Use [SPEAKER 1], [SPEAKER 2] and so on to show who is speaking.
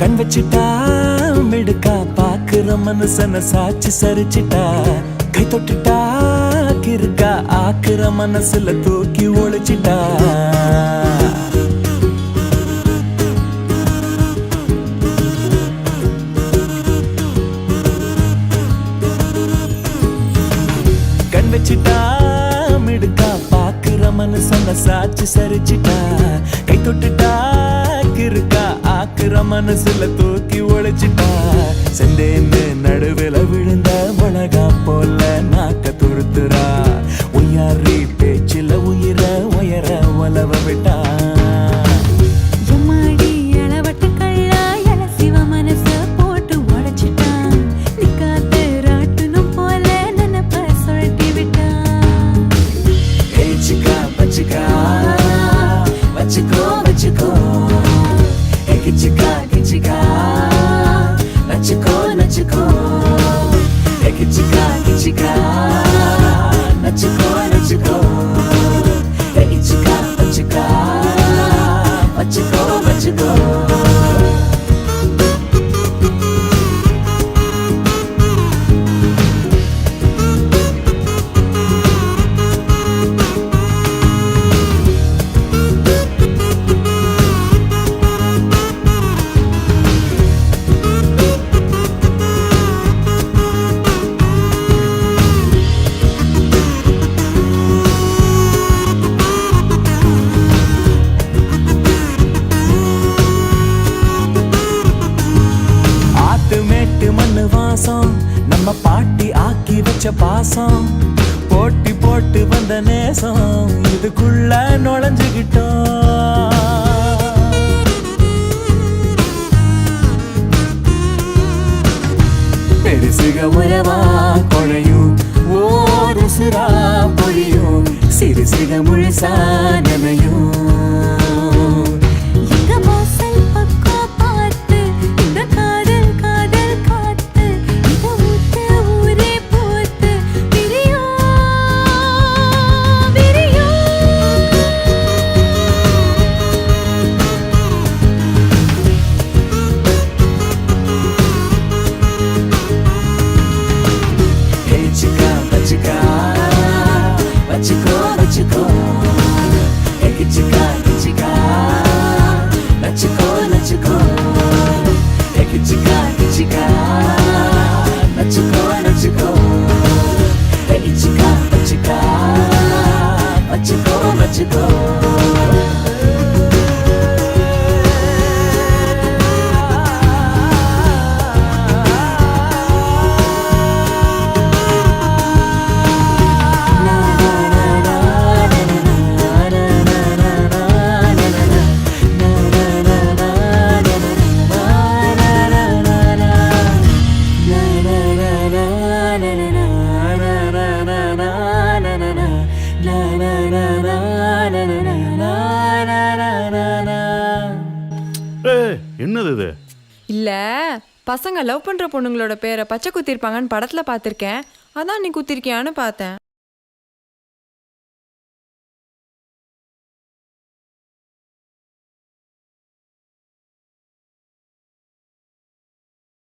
[SPEAKER 1] கண் வச்சிட்டா மிடுக்கா பாக்குற மனுஷன சாட்சி சரிச்சிட்டா கை தொட்டுட்டா கிருக்கா ஆக்குற மனசுல தூக்கி ஒழிச்சிட்டா கண் வச்சிட்டா மிடுக்கா பாக்குற மனுஷன சாட்சி சரிச்சிட்டா கை தொட்டுட்டா கிருக்கா ஆக்குற மனசுல தூக்கி ஒழிச்சிட்டா செந்தேன்னு நடுவில் விழுந்த மிளகா போல நாக்க துருத்துறா உயாரி பேச்சில உயிர உயர உலவ விட்டா நம்ம பாட்டி ஆக்கி வச்ச பாசம் போட்டி போட்டு வந்த நேசம் இதுக்குள்ள நுழைஞ்சுகிட்டோம் பெருசுக உறவா கொழையும் ஓரு சிரா பொழியும் சிறுசிக முழுசா நனையும்
[SPEAKER 2] என்னது இது?
[SPEAKER 3] இல்ல பசங்க லவ் பண்ற பொண்ணுங்களோட பேரை பச்சை குத்திருப்பாங்கன்னு படத்துல பாத்திருக்கேன். அதான் நீ குத்திருக்கியான்னு பார்த்தேன்.